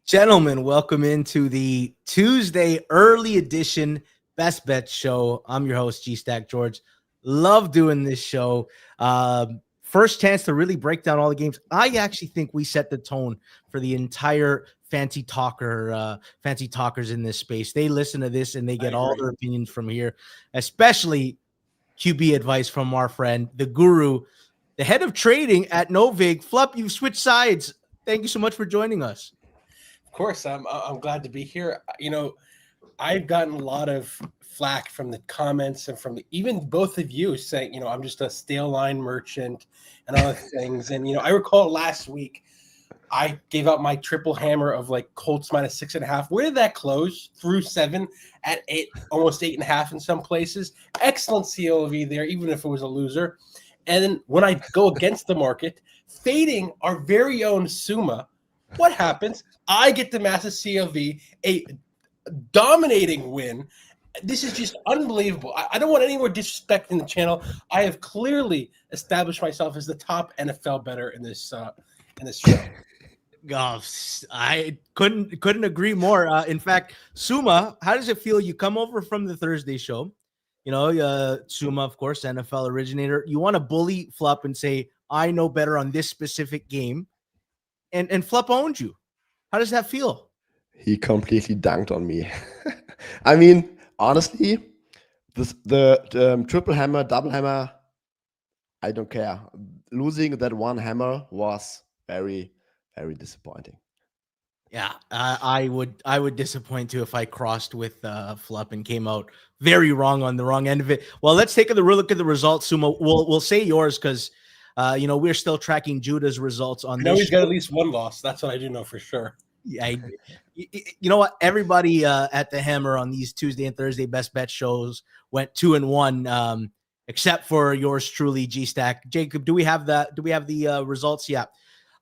Gentlemen, welcome into the Tuesday early edition Best Bet Show. I'm your host, G-Stack George. Love doing this show. First chance to really break down all the games. I actually think we set the tone for the entire fancy talkers in this space. They listen to this and they get all their opinions from here, especially QB advice from our friend, the guru, the head of trading at Novig. Flup, you've switched sides. Thank you so much for joining us. Of course, I'm glad to be here. I've gotten a lot of flack from the comments and from even both of you saying, I'm just a stale line merchant and other things. And, I recall last week I gave out my triple hammer of like Colts minus 6.5. Where did that close? Through 7 at 8, almost 8.5 in some places. Excellent CLV there, even if it was a loser. And then when I go against the market, fading our very own Suuma, what happens? I get the massive CLV, a dominating win. This is just unbelievable. I don't want any more disrespect in the channel. I have clearly established myself as the top NFL bettor in this show. I couldn't agree more. In fact, Suuma, how does it feel? You come over from the Thursday show, Suuma, of course, NFL originator. You want to bully Flup and say, I know better on this specific game. And Flup owned you. How does that feel? He completely dunked on me. I mean, honestly, the triple hammer, double hammer, I don't care. Losing that one hammer was very, very disappointing. Yeah, I would disappoint too if I crossed with Flup and came out very wrong on the wrong end of it. Well, let's take a look at the results, Suuma. We'll say yours because we're still tracking Judah's results on this. No, he's got at least one loss. That's what I do know for sure. Yeah, you know what? Everybody at the Hammer on these Tuesday and Thursday best bet shows went 2-1, except for yours truly, G-Stack. Jacob, do we have the results? Yeah,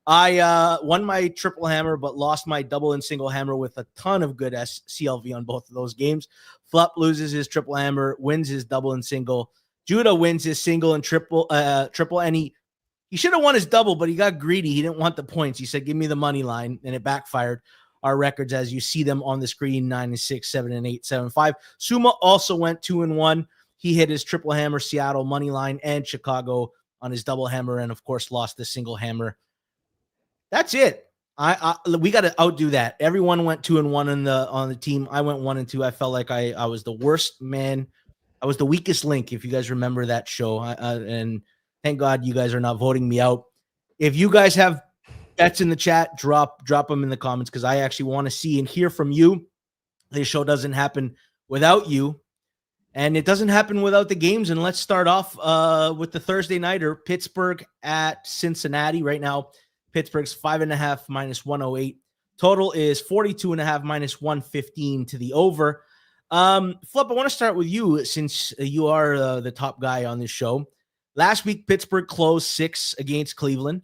I won my triple hammer, but lost my double and single hammer with a ton of good CLV on both of those games. Flup loses his triple hammer, wins his double and single. Judah wins his single and triple, and he should have won his double, but he got greedy. He didn't want the points. He said, give me the money line, and it backfired. Our records, as you see them on the screen, 9-6, 7-8, 7-5. Suuma also went 2-1. He hit his triple hammer, Seattle money line, and Chicago on his double hammer, and, of course, lost the single hammer. That's it. We got to outdo that. Everyone went 2-1 on the team. I went 1-2. I felt like I was the worst man. I was the weakest link, if you guys remember that show. And thank God you guys are not voting me out. If you guys have bets in the chat, drop them in the comments because I actually want to see and hear from you. This show doesn't happen without you, and it doesn't happen without the games. And let's start off with the Thursday nighter, Pittsburgh at Cincinnati. Right now, Pittsburgh's 5.5 minus 108. Total is 42.5 minus 115 to the over. Flip, I want to start with you since you are the top guy on this show. Last week, Pittsburgh closed 6 against Cleveland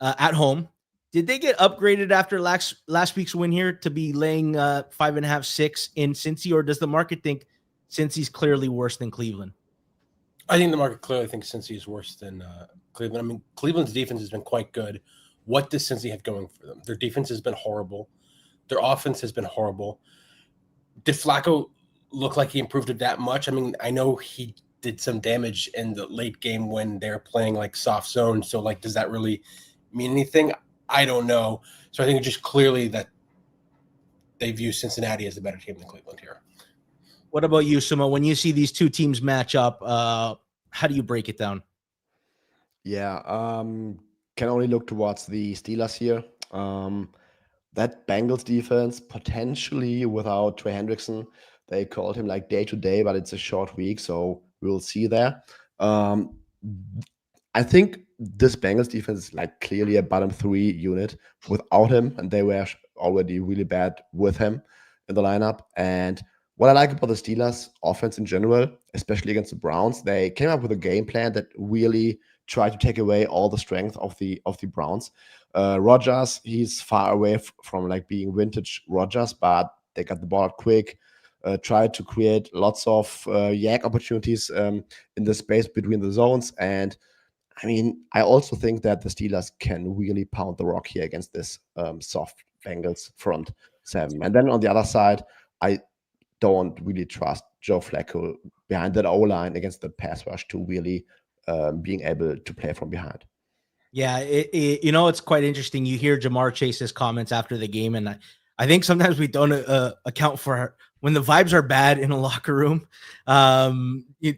at home. Did they get upgraded after last week's win here to be laying 5.5, 6 in Cincy, or does the market think Cincy's clearly worse than Cleveland? I think the market clearly thinks Cincy is worse than Cleveland. I mean, Cleveland's defense has been quite good. What does Cincy have going for them? Their defense has been horrible. Their offense has been horrible. Did Flacco look like he improved it that much? I mean, I know he did some damage in the late game when they're playing like soft zone. So, like, does that really mean anything? I don't know. So I think it's just clearly that they view Cincinnati as a better team than Cleveland here. What about you, Suuma? When you see these two teams match up, how do you break it down? Yeah, can only look towards the Steelers here. That Bengals defense, potentially without Trey Hendrickson, they called him like day to day, but it's a short week, so we'll see there. I think this Bengals defense is like clearly a bottom 3 unit without him, and they were already really bad with him in the lineup. And what I like about the Steelers offense in general, especially against the Browns, they came up with a game plan that really tried to take away all the strength of the Browns. Rodgers, he's far away from like being vintage Rodgers, but they got the ball up quick. Tried to create lots of yak opportunities in the space between the zones. And I mean, I also think that the Steelers can really pound the rock here against this soft Bengals front seven. And then on the other side, I don't really trust Joe Flacco behind that O-line against the pass rush to really being able to play from behind. Yeah, it's quite interesting. You hear Jamar Chase's comments after the game, and I think sometimes we don't account for when the vibes are bad in a locker room.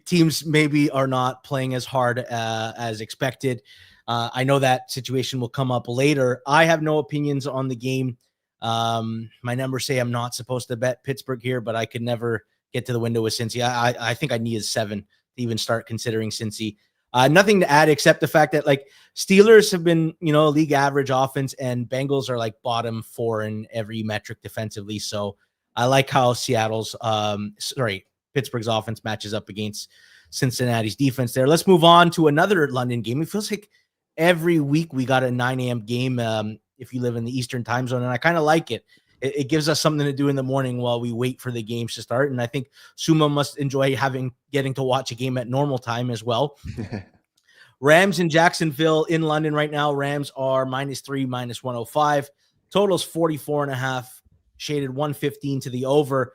Teams maybe are not playing as hard as expected. I know that situation will come up later. I have no opinions on the game. My numbers say I'm not supposed to bet Pittsburgh here, but I could never get to the window with Cincy. I think I need a 7 to even start considering Cincy. Nothing to add except the fact that like Steelers have been, league average offense, and Bengals are like bottom 4 in every metric defensively. So I like how Pittsburgh's offense matches up against Cincinnati's defense there. Let's move on to another London game. It feels like every week we got a 9 a.m. game if you live in the Eastern time zone, and I kind of like it. It gives us something to do in the morning while we wait for the games to start. And I think Suuma must enjoy getting to watch a game at normal time as well. Rams in Jacksonville in London right now. Rams are -3, -105. Totals 44.5, shaded 115 to the over.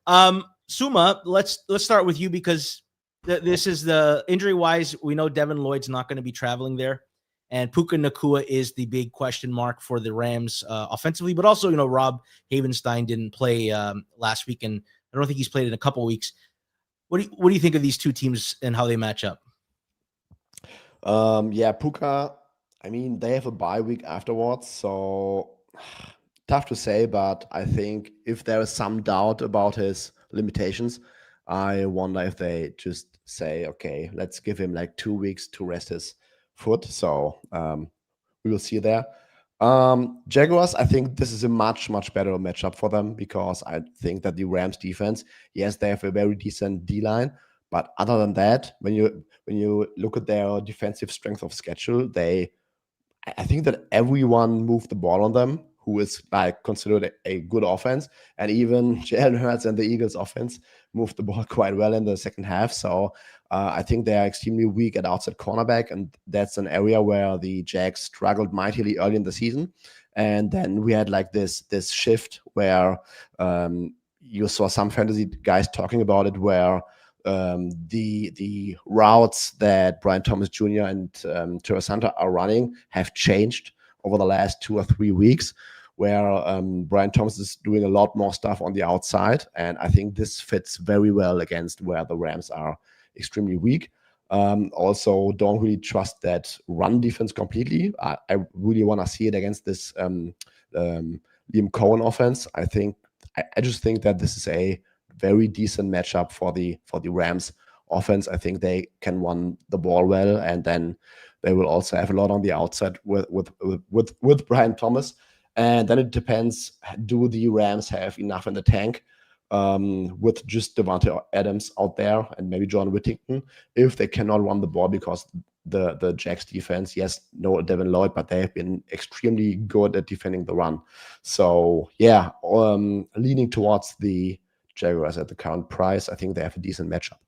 Suuma, let's start with you because this is the injury wise. We know Devin Lloyd's not going to be traveling there. And Puka Nacua is the big question mark for the Rams offensively, but also, Rob Havenstein didn't play last week, and I don't think he's played in a couple weeks. What do you think of these two teams and how they match up? Puka, I mean, they have a bye week afterwards, so tough to say, but I think if there is some doubt about his limitations, I wonder if they just say, okay, let's give him like 2 weeks to rest his foot. So we will see there. Jaguars, I think this is a much better matchup for them because I think that the Rams defense, yes, they have a very decent D-line, but other than that, when you look at their defensive strength of schedule, I think that everyone moved the ball on them who is like considered a good offense, and even Jalen Hurts and the Eagles offense moved the ball quite well in the second half. So I think they are extremely weak at outside cornerback, and that's an area where the Jags struggled mightily early in the season. And then we had like this shift where you saw some fantasy guys talking about it, where the routes that Brian Thomas Jr. and Terrence Hunter are running have changed over the last 2 or 3 weeks, where Brian Thomas is doing a lot more stuff on the outside. And I think this fits very well against where the Rams are extremely weak. Also, don't really trust that run defense completely. I really want to see it against this Liam Cohen offense. I just think that this is a very decent matchup for the Rams offense. I think they can run the ball well, and then they will also have a lot on the outside with Brian Thomas. And then it depends, do the Rams have enough in the tank with just Devontae Adams out there and maybe John Whittington if they cannot run the ball, because the Jags defense, yes, no Devin Lloyd, but they have been extremely good at defending the run. So yeah, leaning towards the Jaguars at the current price. I think they have a decent matchup.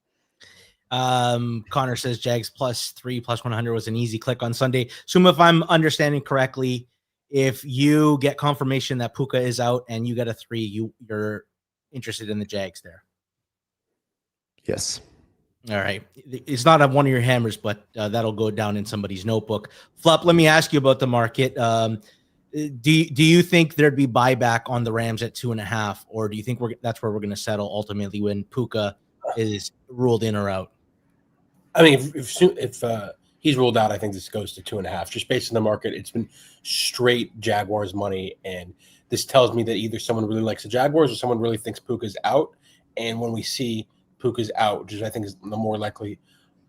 Connor says Jags +3 +100 was an easy click on Sunday. Suuma, if I'm understanding correctly, if you get confirmation that Puka is out and you get a 3, you're interested in the Jags there. Yes. All right. It's not one of your hammers, but that'll go down in somebody's notebook. Flup, let me ask you about the market. Do you think there'd be buyback on the Rams at 2.5, or do you think that's where we're going to settle ultimately when Puka is ruled in or out? I mean, if he's ruled out, I think this goes to 2.5. Just based on the market, it's been straight Jaguars money, and this tells me that either someone really likes the Jaguars or someone really thinks Puka's out. And when we see Puka's out, which I think is the more likely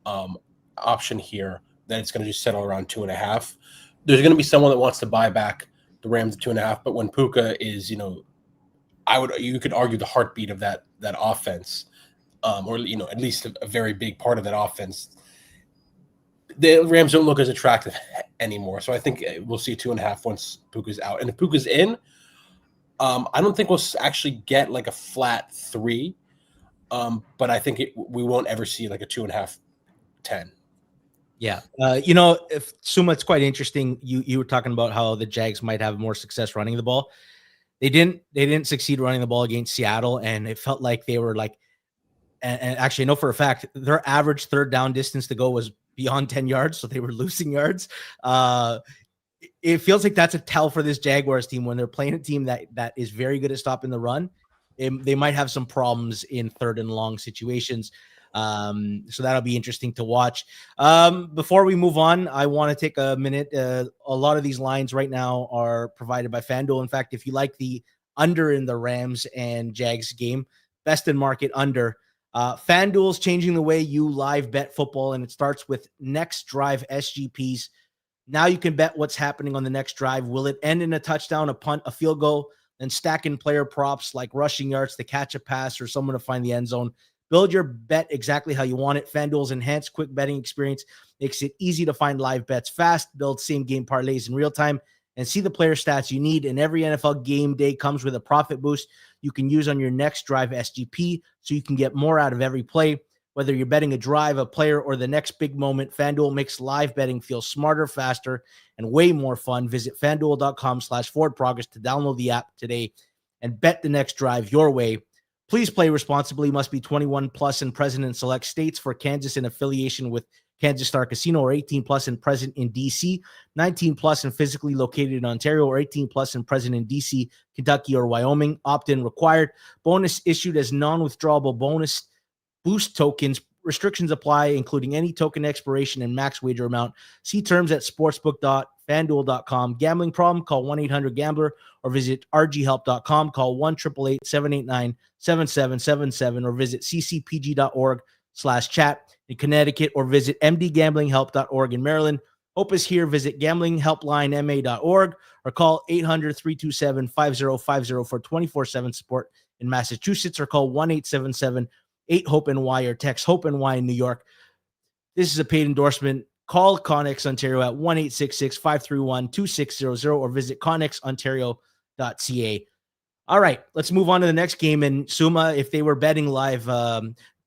option here, that it's going to just settle around 2.5. There's going to be someone that wants to buy back the Rams at 2.5, but when Puka is, you could argue the heartbeat of that offense, or at least a very big part of that offense, the Rams don't look as attractive anymore. So I think we'll see 2.5 once Puka's out. And if Puka's in, I don't think we'll actually get like a flat 3, but I think we won't ever see like a 2.5 10. Yeah. If Suuma, it's quite interesting. You were talking about how the Jags might have more success running the ball. They didn't succeed running the ball against Seattle, and it felt like they were like, and actually I know for a fact their average third down distance to go was beyond 10 yards, so they were losing yards. It feels like that's a tell for this Jaguars team when they're playing a team that is very good at stopping the run. They might have some problems in third and long situations. So that'll be interesting to watch. Before we move on, I want to take a minute. A lot of these lines right now are provided by FanDuel. In fact, if you like the under in the Rams and Jags game, best in market under. FanDuel's changing the way you live bet football, and it starts with next drive SGPs. Now you can bet what's happening on the next drive. Will it end in a touchdown, a punt, a field goal, and stacking player props like rushing yards to catch a pass or someone to find the end zone? Build your bet exactly how you want it. FanDuel's enhanced quick betting experience makes it easy to find live bets fast, build same-game parlays in real time, and see the player stats you need. And every NFL game day comes with a profit boost you can use on your next drive SGP so you can get more out of every play. Whether you're betting a drive, a player, or the next big moment, FanDuel makes live betting feel smarter, faster, and way more fun. Visit FanDuel.com/forwardprogress to download the app today and bet the next drive your way. Please play responsibly. Must be 21 plus and present in select states. For Kansas in affiliation with Kansas Star Casino, or 18 plus and present in DC, 19 plus and physically located in Ontario, or 18 plus and present in DC, Kentucky, or Wyoming. Opt-in required. Bonus issued as non-withdrawable bonus boost tokens. Restrictions apply, including any token expiration and max wager amount. See terms at sportsbook.fanduel.com. Gambling problem? Call 1-800-GAMBLER or visit rghelp.com. Call 1-888-789-7777 or visit ccpg.org/chat in Connecticut or visit mdgamblinghelp.org in Maryland. Hope is here. Visit gamblinghelplinema.org or call 800-327-5050 for 24/7 support in Massachusetts, or call 1-877-8-HOPE-NY or text HOPE-NY in New York. This is a paid endorsement. Call Connex Ontario at 1-866-531-2600 or visit connexontario.ca. All right, let's move on to the next game. And Suuma, if they were betting live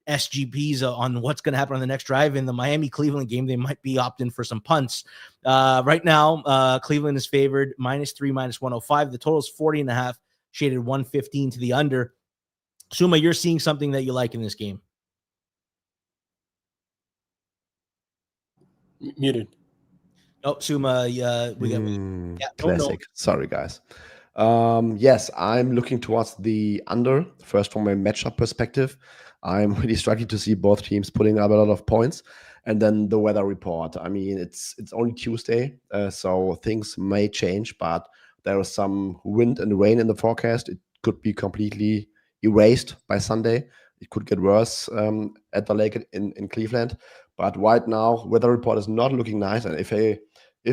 SGPs on what's going to happen on the next drive in the Miami-Cleveland game, they might be opting for some punts. Right now, Cleveland is favored -3, -105. The total is 40.5, shaded 115 to the under. Suuma, you're seeing something that you like in this game. Muted. Oh, Suuma, we got classic. No. Sorry, guys. Yes, I'm looking towards the under. First, from a matchup perspective, I'm really struggling to see both teams putting up a lot of points. And then the weather report. I mean, it's only Tuesday, so things may change, but there is some wind and rain in the forecast. It could be completely erased by Sunday. It could get worse at the lake in Cleveland. But right now, weather report is not looking nice. And if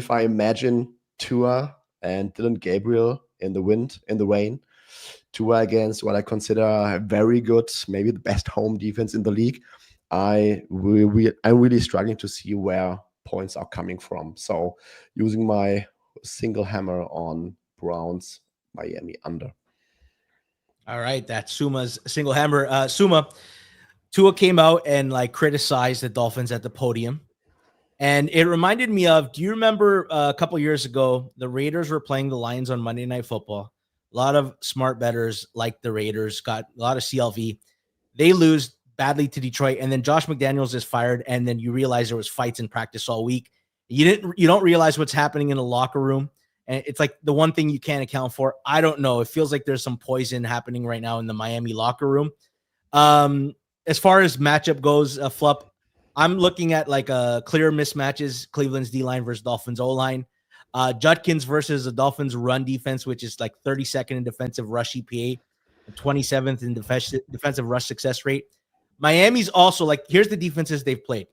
I imagine Tua and Dylan Gabriel in the wind, in the rain, Tua against what I consider a very good, maybe the best home defense in the league, I'm really struggling to see where points are coming from. So using my single hammer on Browns Miami under. All right, that's Suma's single hammer. Suuma, Tua came out and criticized the Dolphins at the podium. And it reminded me of, do you remember a couple years ago, the Raiders were playing the Lions on Monday Night Football? A lot of smart bettors like the Raiders, got a lot of CLV. They lose badly to Detroit, and then Josh McDaniels is fired, and then you realize there was fights in practice all week. You don't realize what's happening in the locker room. And it's like the one thing you can't account for. I don't know. It feels like there's some poison happening right now in the Miami locker room. As far as matchup goes, Flup, I'm looking at a clear mismatches, Cleveland's D-line versus Dolphins O-line. Judkins versus the Dolphins run defense, which is 32nd in defensive rush EPA, 27th in defensive rush success rate. Miami's also here's the defenses they've played: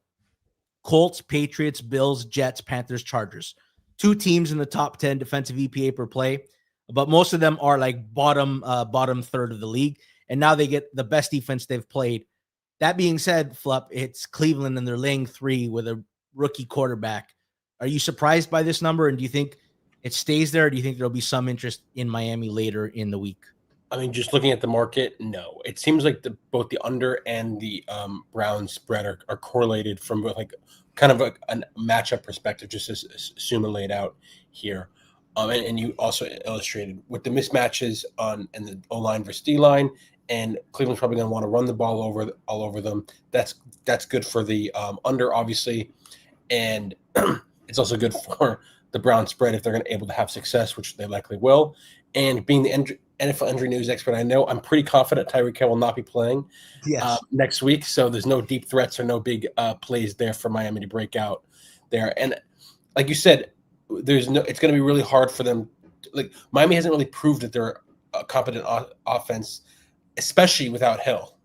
Colts, Patriots, Bills, Jets, Panthers, Chargers. 2 teams in the top 10 defensive EPA per play, but most of them are bottom third of the league. And now they get the best defense they've played. That being said, Flup, it's Cleveland and they're laying 3 with a rookie quarterback. Are you surprised by this number? And do you think it stays there? Or do you think there'll be some interest in Miami later in the week? I mean, just looking at the market, no. It seems like both the under and the Browns spread are correlated from kind of a matchup perspective, just as Suuma laid out here. And you also illustrated with the mismatches and the O line versus D line, and Cleveland's probably going to want to run the ball all over them. That's good for the under, obviously, and it's also good for the Brown spread if they're going to able to have success, which they likely will. And being the NFL injury news expert, I know I'm pretty confident Tyreek Hill will not be playing next week, so there's no deep threats or no big plays there for Miami to break out there. And like you said, it's going to be really hard for them. Like Miami hasn't really proved that they're a competent offense, especially without Hill.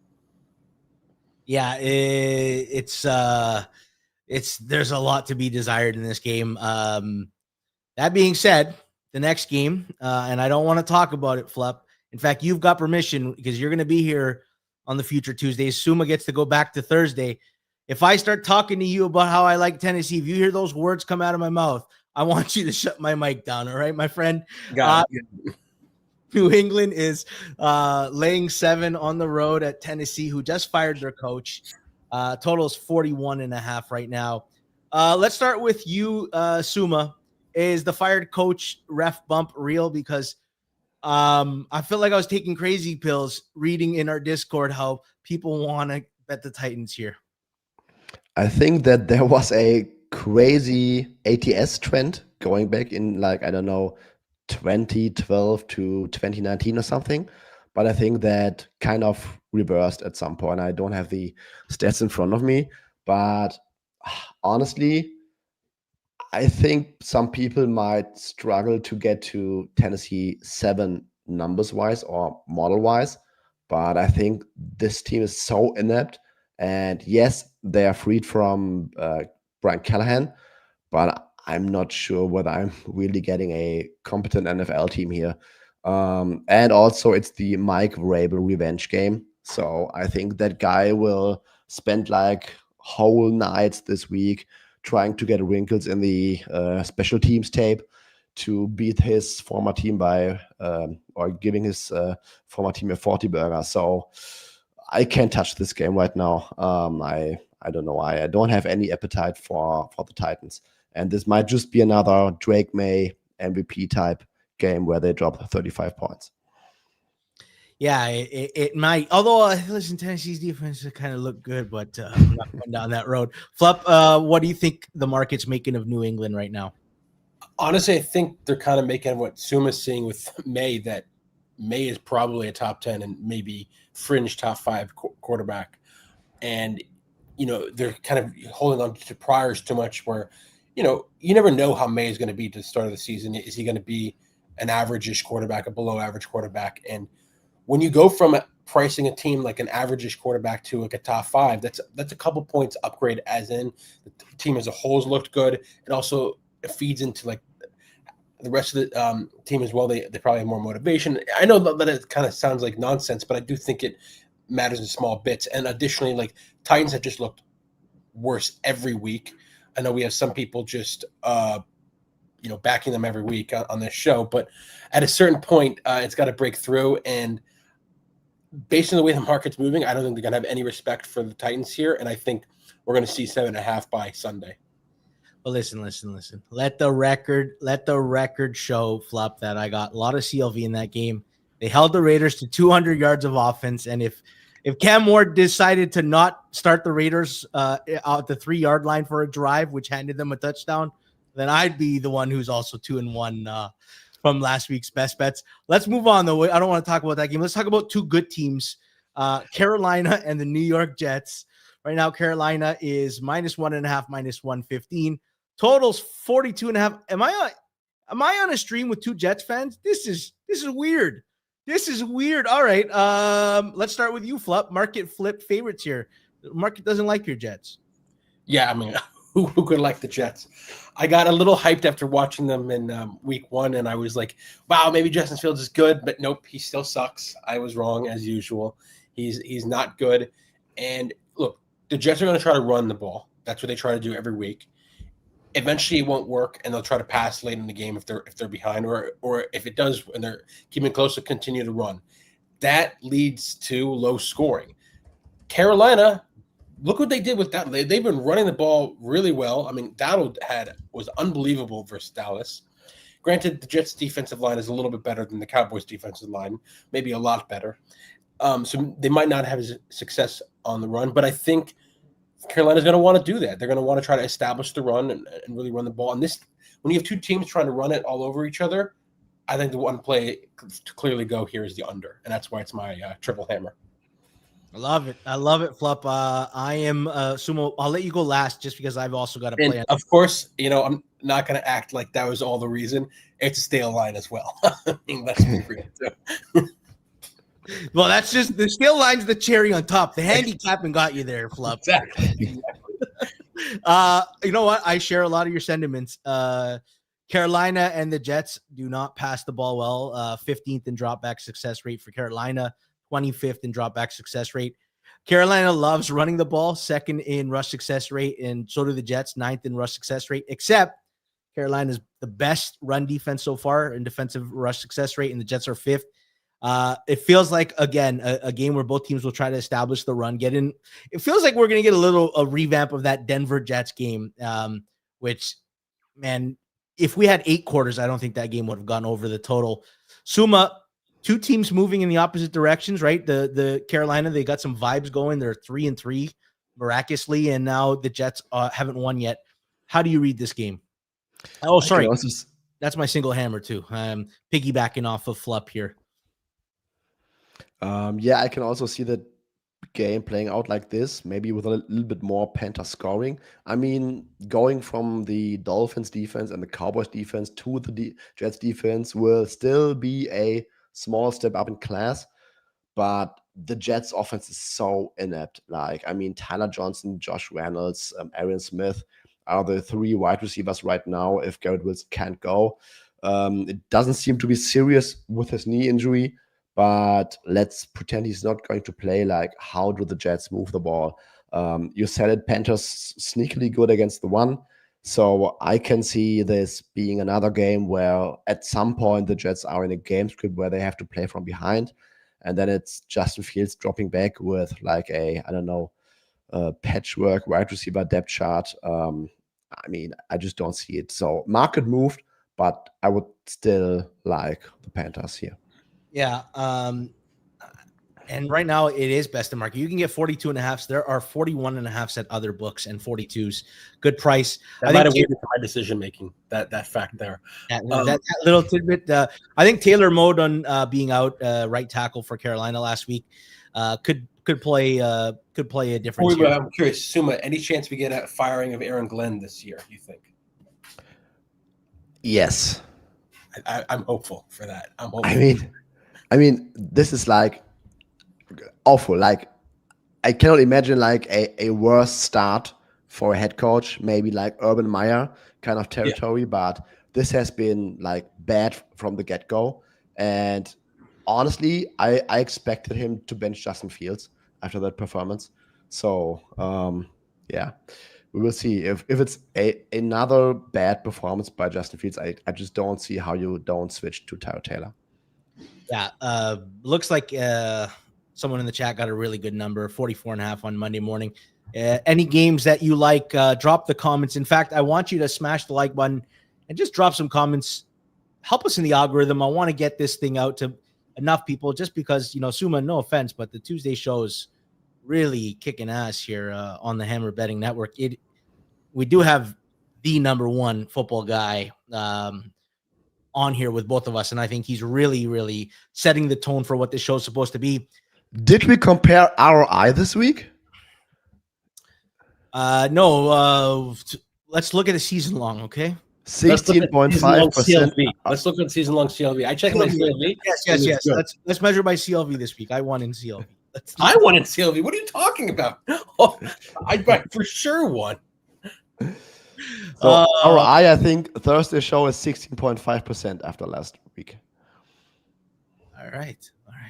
Yeah, it's there's a lot to be desired in this game. That being said, the next game, and I don't want to talk about it, Flup. In fact, you've got permission because you're going to be here on the future Tuesdays. Suuma gets to go back to Thursday. If I start talking to you about how I like Tennessee, if you hear those words come out of my mouth, I want you to shut my mic down. All right, my friend. New England is laying 7 on the road at Tennessee, who just fired their coach. Total is 41.5 right now. Let's start with you, Suuma. Is the fired coach ref bump real? Because I feel like I was taking crazy pills reading in our Discord how people want to bet the Titans here. I think that there was a crazy ATS trend going back in 2012 to 2019 or something. But I think that kind of reversed at some point. I don't have the stats in front of me, but honestly, I think some people might struggle to get to Tennessee 7 numbers wise or model wise, but I think this team is so inept. And yes, they are freed from Brian Callahan, but I'm not sure whether I'm really getting a competent NFL team here. And also, it's the Mike Vrabel revenge game. So I think that guy will spend whole nights this week trying to get wrinkles in the special teams tape to beat his former team by or giving his former team a 40 burger. So I can't touch this game right now. I don't know why. I don't have any appetite for the Titans. And this might just be another Drake May MVP type game where they drop 35 points. Yeah, it might. Although, listen, Tennessee's defense kind of look good, but I'm not going down that road. Flup, what do you think the market's making of New England right now? Honestly, I think they're kind of making what Suma's seeing with May, that May is probably a top 10 and maybe fringe top 5 quarterback. And, they're kind of holding on to priors too much where, you never know how May is going to be to the start of the season. Is he going to be an average-ish quarterback, a below-average quarterback? And when you go from pricing a team like an average-ish quarterback to a top 5, that's a couple points upgrade, as in the team as a whole has looked good. It also feeds into the rest of the team as well. They probably have more motivation. I know that it kind of sounds like nonsense, but I do think it matters in small bits. And additionally, Titans have just looked worse every week. I know we have some people just backing them every week on this show, but at a certain point, it's got to break through. And based on the way the market's moving, I don't think they're going to have any respect for the Titans here. And I think we're going to see 7.5 by Sunday. Well, listen. Let the record show, Flop, that I got a lot of CLV in that game. They held the Raiders to 200 yards of offense. And if Cam Ward decided to not start the Raiders at the 3-yard line for a drive, which handed them a touchdown, then I'd be the one who's also 2-1 from last week's best bets. Let's move on, though. I don't want to talk about that game. Let's talk about two good teams, Carolina and the New York Jets. Right now, Carolina is -1.5, -115. Totals 42.5. Am I on a stream with two Jets fans? This is weird. This is weird. All right. Let's start with you, Flup. Market flip favorites here. The market doesn't like your Jets. Yeah, I mean, who could like the Jets? I got a little hyped after watching them in week 1, and I was like, wow, maybe Justin Fields is good, but nope, he still sucks. I was wrong, as usual. He's not good. And look, the Jets are going to try to run the ball. That's what they try to do every week. Eventually, it won't work, and they'll try to pass late in the game if they're behind, or if it does and they're keeping close, to continue to run. That leads to low scoring. Carolina, look what they did with that. They've been running the ball really well. I mean, Dowdle was unbelievable versus Dallas. Granted, the Jets' defensive line is a little bit better than the Cowboys' defensive line, maybe a lot better. So they might not have success on the run, but I think Carolina's going to want to do that. They're going to want to try to establish the run and really run the ball. And this, when you have two teams trying to run it all over each other, I think the one play to clearly go here is the under, and that's why it's my triple hammer. I love it. I love it, Flup. I am Sumo. I'll let you go last just because I've also got to play. Of course, I'm not going to act like that was all the reason. It's a stale line as well. I mean, let's be real too. Well, that's just the stale line's the cherry on top. The handicapping got you there, Flup. Exactly. You know what? I share a lot of your sentiments. Carolina and the Jets do not pass the ball well. 15th in dropback success rate for Carolina, 25th in dropback success rate. Carolina loves running the ball, second in rush success rate, and so do the Jets, 9th in rush success rate, except Carolina's the best run defense so far in defensive rush success rate, and the Jets are 5th. It feels like, again, a game where both teams will try to establish the run, get in. It feels like we're going to get a revamp of that Denver Jets game, which, man, if we had 8 quarters, I don't think that game would have gone over the total. Suuma, two teams moving in the opposite directions, right? The Carolina, they got some vibes going. They're 3-3 miraculously, and now the Jets haven't won yet. How do you read this game? Oh, sorry. That's my single hammer too. I'm piggybacking off of Flup here. Yeah, I can also see the game playing out like this, maybe with a little bit more Panther scoring. I mean, going from the Dolphins defense and the Cowboys defense to the Jets defense will still be a small step up in class, but the Jets offense is so inept. Like, I mean, Tyler Johnson, Josh Reynolds, Aaron Smith are the 3 wide receivers right now if Garrett Wilson can't go. It doesn't seem to be serious with his knee injury, but let's pretend he's not going to play. Like, how do the Jets move the ball? You said it, Panthers sneakily good against the run. So I can see this being another game where at some point the Jets are in a game script where they have to play from behind. And then it's Justin Fields dropping back with like a patchwork wide receiver depth chart. I mean, I just don't see it. So market moved, but I would still like the Panthers here. Yeah. And right now it is best in market. You can get 42.5s. There are 41.5s at other books and 42s. Good price. That might have weighted to my decision making. That fact there. That little tidbit. I think Taylor Modon being out right tackle for Carolina last week could play a difference. I'm curious, Suuma, any chance we get a firing of Aaron Glenn this year? You think? Yes. I'm hopeful for that. I'm hopeful. I mean, this is like awful. Like, I cannot imagine like a worse start for a head coach, maybe like Urban Meyer kind of territory, but this has been like bad from the get-go. And honestly, I expected him to bench Justin Fields after that performance. So yeah, we will see. If it's another bad performance by Justin Fields, I just don't see how you don't switch to Tyrod Taylor. Yeah, looks like someone in the chat got a really good number, 44.5 on Monday morning. Any games that you like, drop the comments. In fact, I want you to smash the like button and just drop some comments. Help us in the algorithm. I want to get this thing out to enough people just because, Suuma, no offense, but the Tuesday show is really kicking ass here on the Hammer Betting Network. We do have the number one football guy on here with both of us, and I think he's really, really setting the tone for what this show is supposed to be. Did we compare ROI this week? No. Let's look at a season long, okay? 16.5%. Let's look at season long CLV. I checked my CLV. Yes. Let's measure by CLV this week. I won in CLV. I won in CLV. What are you talking about? Oh, I for sure won. So ROI, I think Thursday show is 16.5% after last week. All right.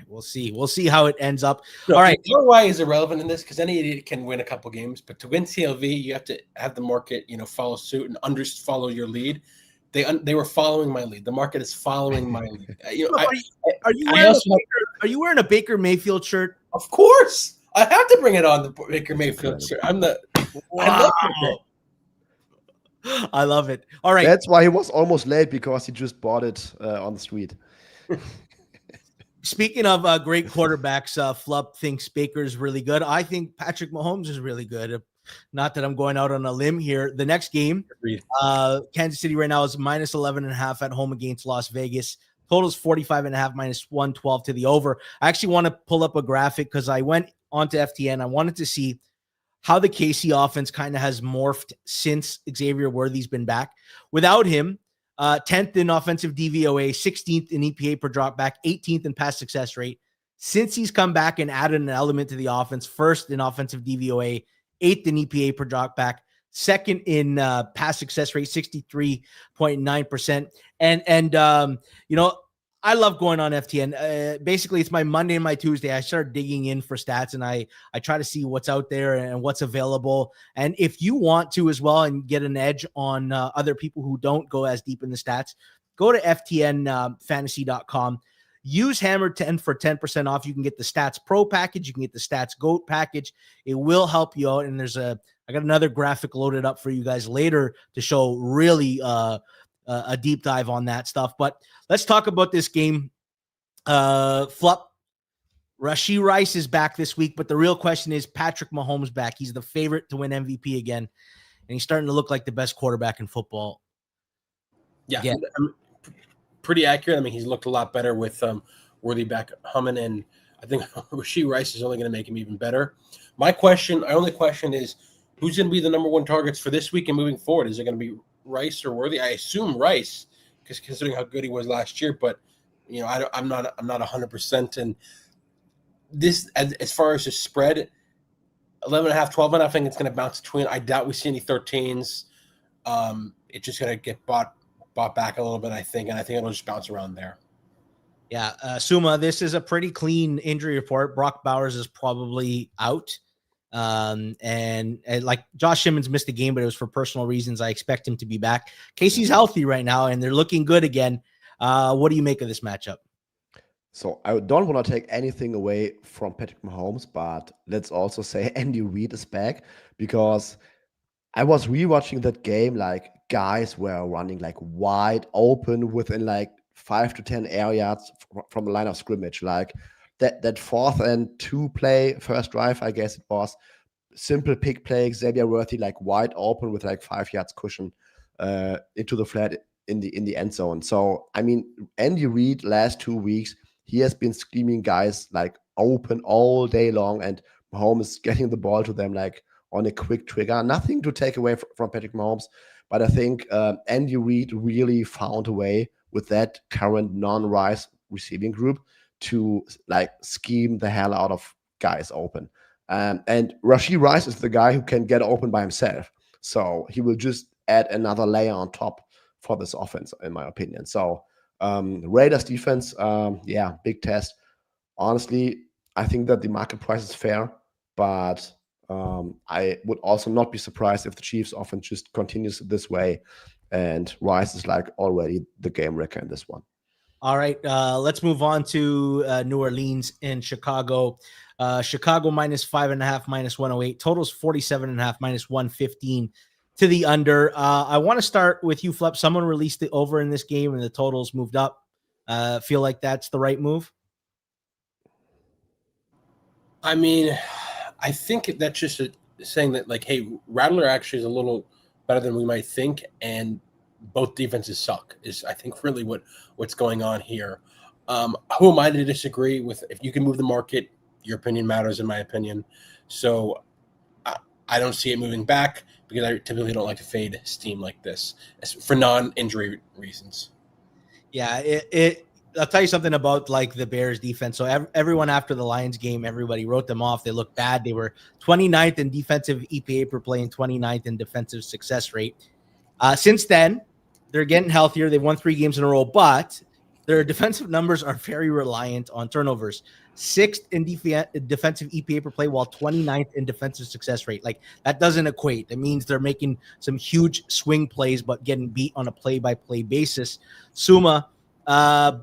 We'll see how it ends up. No, all right. ROI is irrelevant in this because any idiot can win a couple games, but to win CLV, you have to have the market, follow suit and follow your lead. They were following my lead. The market is following my lead. Are you wearing a Baker Mayfield shirt? Of course, I have to bring it on the Baker Mayfield shirt. I love it. I love it. All right. That's why he was almost late, because he just bought it on the street. Speaking of great quarterbacks, Flup thinks Baker's really good. I think Patrick Mahomes is really good. Not that I'm going out on a limb here. The next game, Kansas City right now is minus 11.5 at home against Las Vegas. Total's 45.5 minus 112 to the over. I actually want to pull up a graphic because I went onto FTN. I wanted to see how the KC offense kind of has morphed since Xavier Worthy's been back. Without him, 10th in offensive DVOA, 16th in EPA per drop back, 18th in pass success rate. Since he's come back and added an element to the offense, first in offensive DVOA, 8th in EPA per drop back, second in pass success rate, 63.9%. And I love going on FTN. Basically, it's my Monday and my Tuesday. I start digging in for stats, and I try to see what's out there and what's available. And if you want to as well and get an edge on other people who don't go as deep in the stats, go to ftnfantasy.com. Use Hammer 10 for 10% off. You can get the Stats Pro package. You can get the Stats GOAT package. It will help you out. And I got another graphic loaded up for you guys later to show really a deep dive on that stuff. But let's talk about this game. Flup, Rashee Rice is back this week, but the real question is Patrick Mahomes back. He's the favorite to win MVP again, and he's starting to look like the best quarterback in football. Yeah, pretty accurate. I mean, he's looked a lot better with Worthy back humming, and I think Rashee Rice is only going to make him even better. My only question is, who's going to be the number one targets for this week and moving forward? Is it going to be Rice or Worthy? I assume Rice, because considering how good he was last year, but I'm not 100%. And this, as far as the spread, 11.5, 12.5, I think it's going to bounce between. I doubt we see any 13s. It's just going to get bought back a little bit, I think, and I think it'll just bounce around there. Yeah, Suuma, this is a pretty clean injury report. Brock Bowers is probably out. And like Josh Simmons missed the game, but it was for personal reasons. I expect him to be back. Casey's healthy right now, and they're looking good again. What do you make of this matchup? So I don't want to take anything away from Patrick Mahomes, but let's also say Andy Reid is back, because I was rewatching that game. Like, guys were running like wide open within like 5 to 10 air yards from the line of scrimmage. Like that 4th and 2 play, first drive, I guess it was, simple pick play, Xavier Worthy like wide open with like 5 yards cushion into the flat in the end zone. So I mean, Andy Reid last 2 weeks, he has been scheming guys like open all day long, and Mahomes is getting the ball to them like on a quick trigger. Nothing to take away from Patrick Mahomes, but I think Andy Reid really found a way with that current non-Rice receiving group to like scheme the hell out of guys open. And Rashee Rice is the guy who can get open by himself. So he will just add another layer on top for this offense, in my opinion. So Raiders defense, big test. Honestly, I think that the market price is fair, but I would also not be surprised if the Chiefs offense just continues this way and Rice is like already the game wrecker in this one. All right, let's move on to New Orleans and Chicago. Chicago minus 5.5, minus 108. Totals 47.5, minus 115 to the under. I want to start with you, Flip. Someone released the over in this game and the totals moved up. Feel like that's the right move? I mean, I think that's just saying that, like, hey, Rattler actually is a little better than we might think, and both defenses suck is, I think, really what's going on here. Who am I to disagree with? If you can move the market, your opinion matters, in my opinion. So I don't see it moving back because I typically don't like to fade steam like this for non-injury reasons. Yeah, I'll tell you something about like the Bears defense. So everyone after the Lions game, everybody wrote them off. They looked bad. They were 29th in defensive EPA per play and 29th in defensive success rate. Since then, they're getting healthier. They've won 3 games in a row, but their defensive numbers are very reliant on turnovers. 6th in defensive EPA per play, while 29th in defensive success rate. Like, that doesn't equate. That means they're making some huge swing plays, but getting beat on a play-by-play basis. Suuma,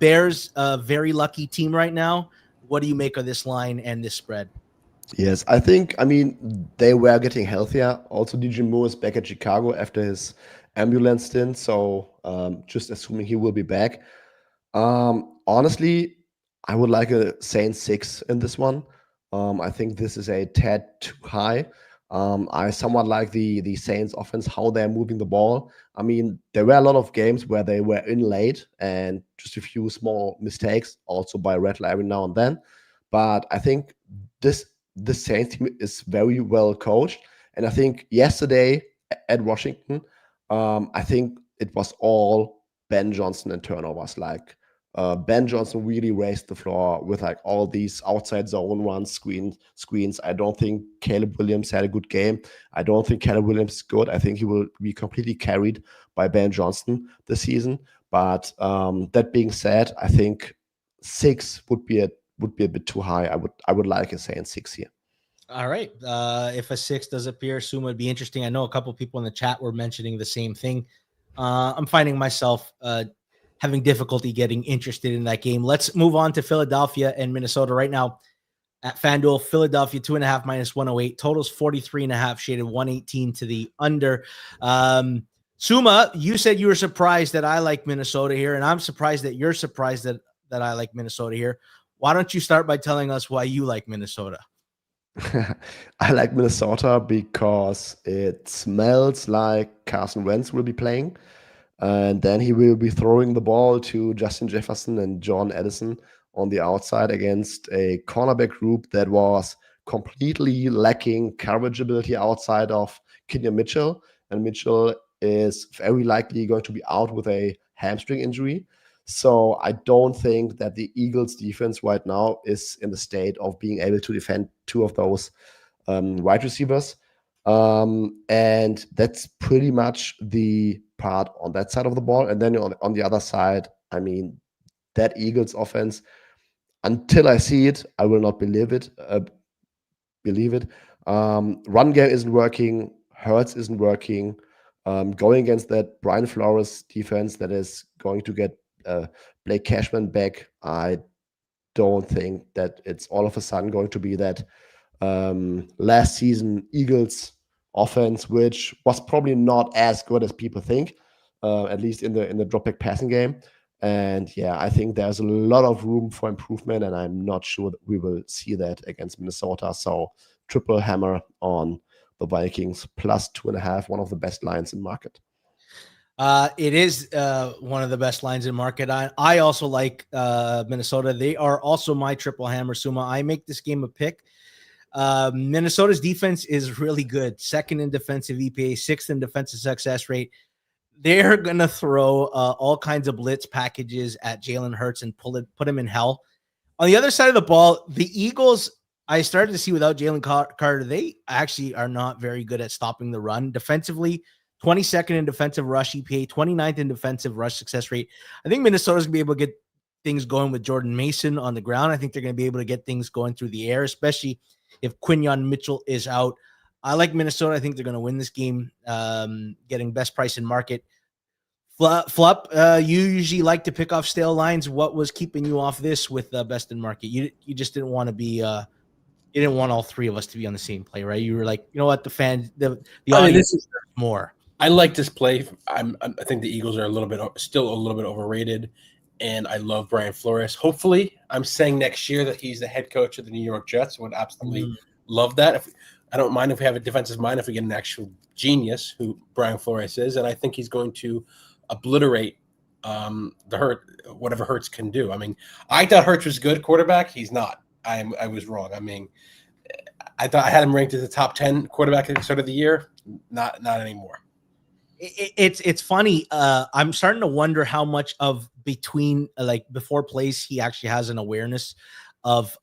Bears, a very lucky team right now. What do you make of this line and this spread? Yes, I think, I mean, they were getting healthier. Also, DJ Moore is back at Chicago after his ambulanced in, so just assuming he will be back. Honestly, I would like a Saints 6 in this one. I think this is a tad too high. I somewhat like the Saints offense, how they're moving the ball. I mean, there were a lot of games where they were in late and just a few small mistakes, also by Rattler every now and then. But I think this Saints team is very well coached. And I think yesterday at Washington, I think it was all Ben Johnson and turnovers. Like Ben Johnson really raised the floor with like all these outside zone runs, screens. I don't think Caleb Williams had a good game. I don't think Caleb Williams is good. I think he will be completely carried by Ben Johnson this season. But that being said, I think 6 would be a bit too high. I would like a Saints 6 here. All right. If a 6 does appear, Suuma would be interesting. I know a couple people in the chat were mentioning the same thing. I'm finding myself having difficulty getting interested in that game. Let's move on to Philadelphia and Minnesota right now. At FanDuel, Philadelphia 2.5 minus 108. Totals 43.5, shaded 118 to the under. Suuma, you said you were surprised that I like Minnesota here, and I'm surprised that you're surprised that I like Minnesota here. Why don't you start by telling us why you like Minnesota? I like Minnesota because it smells like Carson Wentz will be playing. And then he will be throwing the ball to Justin Jefferson and John Addison on the outside against a cornerback group that was completely lacking coverage ability outside of Kenyon Mitchell. And Mitchell is very likely going to be out with a hamstring injury. So I don't think that the Eagles defense right now is in the state of being able to defend two of those wide receivers. And that's pretty much the part on that side of the ball. And then on the other side, I mean, that Eagles offense, until I see it, I will not believe it. Run game isn't working. Hurts isn't working. Going against that Brian Flores defense that is going to get Blake Cashman back, I don't think that it's all of a sudden going to be that last season Eagles offense, which was probably not as good as people think, at least in the drop back passing game. And yeah, I think there's a lot of room for improvement, and I'm not sure that we will see that against Minnesota. So triple hammer on the Vikings, plus 2.5, one of the best lines in market. It is one of the best lines in market. I also like Minnesota. They are also my triple hammer, Suuma. I make this game a pick. Minnesota's defense is really good. Second in defensive EPA, sixth in defensive success rate. They're going to throw all kinds of blitz packages at Jalen Hurts and put him in hell. On the other side of the ball, the Eagles, I started to see without Jalen Carter, they actually are not very good at stopping the run. Defensively, 22nd in defensive rush EPA, 29th in defensive rush success rate. I think Minnesota's going to be able to get things going with Jordan Mason on the ground. I think they're going to be able to get things going through the air, especially if Quinyon Mitchell is out. I like Minnesota. I think they're going to win this game, getting best price in market. Flup, you usually like to pick off stale lines. What was keeping you off this with best in market? You just didn't want to be you didn't want all three of us to be on the same play, right? You were like, you know what, the audience is more. I like this play. I think the Eagles are still a little bit overrated, and I love Brian Flores. Hopefully, I'm saying next year that he's the head coach of the New York Jets. I would absolutely love that. I don't mind if we have a defensive mind, if we get an actual genius who Brian Flores is, and I think he's going to obliterate whatever Hurts can do. I mean, I thought Hurts was good quarterback. He's not. I was wrong. I mean, I thought I had him ranked as the top 10 quarterback at the start of the year. Not anymore. It's funny. I'm starting to wonder how much of between before plays he actually has an awareness of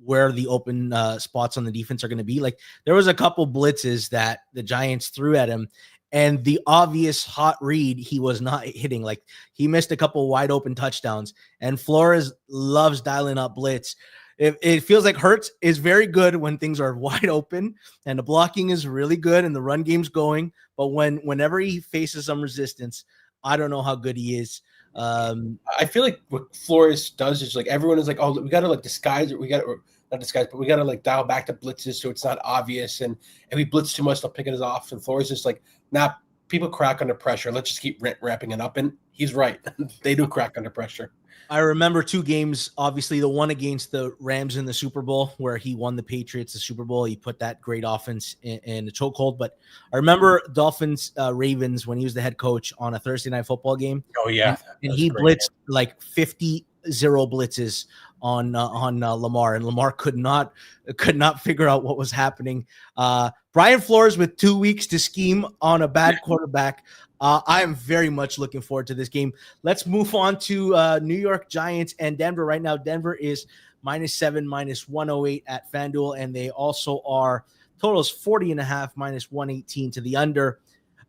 where the open spots on the defense are going to be. Like there was a couple blitzes that the Giants threw at him, and the obvious hot read he was not hitting. Like he missed a couple wide open touchdowns, and Flores loves dialing up blitz. It feels like Hurts is very good when things are wide open and the blocking is really good and the run game's going. But whenever he faces some resistance, I don't know how good he is. I feel like what Flores does is like everyone is like, oh, we got to like disguise it. Not disguise, but we got to like dial back the blitzes so it's not obvious. And if we blitz too much, they'll pick it off. And Flores is like, nah, people crack under pressure. Let's just keep wrapping it up. And he's right. They do crack under pressure. I remember 2 games, obviously the one against the Rams in the Super Bowl where he won the Patriots the Super Bowl. He put that great offense in a chokehold. But I remember Dolphins Ravens when he was the head coach on a Thursday night football game. Oh yeah. And he blitzed like 50 blitzes on Lamar, and Lamar could not figure out what was happening. Brian Flores with 2 weeks to scheme on a bad quarterback. I am very much looking forward to this game. Let's move on to New York Giants and Denver. Right now, Denver is -7, -108 at FanDuel, and they also are totals 40.5, -118 to the under.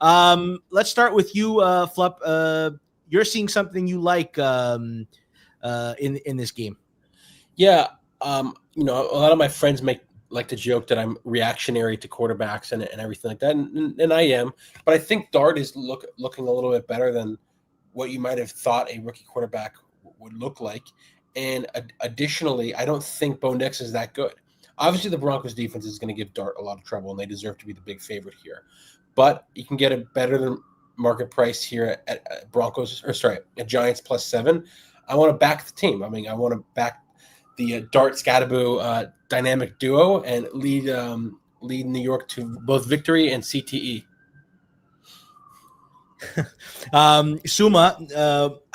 Let's start with you, Flup. You're seeing something you like in this game. Yeah, a lot of my friends like to joke that I'm reactionary to quarterbacks and everything like that, and I am. But I think Dart is looking a little bit better than what you might have thought a rookie quarterback would look like. And additionally, I don't think Bo Nix is that good. Obviously, the Broncos defense is going to give Dart a lot of trouble, and they deserve to be the big favorite here. But you can get a better than market price here at Giants +7. I want to back the team. I mean, I want to back the Dart Scadaboo dynamic duo and lead New York to both victory and CTE. Suuma,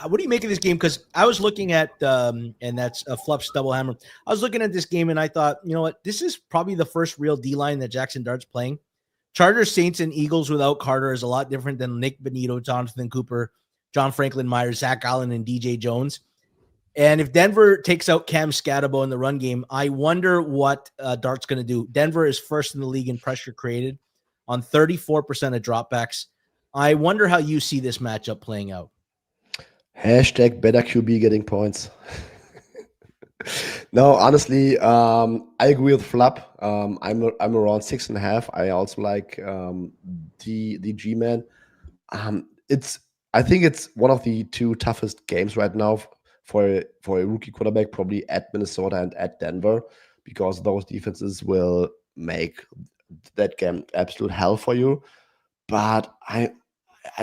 what do you make of this game? Because I was looking at, and that's a Flup's double hammer. I was looking at this game and I thought, you know what? This is probably the first real D-line that Jackson Dart's playing. Chargers, Saints, and Eagles without Carter is a lot different than Nick Benito, Jonathan Cooper, John Franklin Myers, Zach Allen, and DJ Jones. And if Denver takes out Cam Scadabo in the run game, I wonder what Dart's going to do. Denver is first in the league in pressure created on 34% of dropbacks. I wonder how you see this matchup playing out. Hashtag better QB getting points. No, honestly, I agree with Flap. I'm around 6.5. I also like the G-Man. I think it's one of the 2 toughest games right now for a rookie quarterback, probably at Minnesota and at Denver, because those defenses will make that game absolute hell for you. But I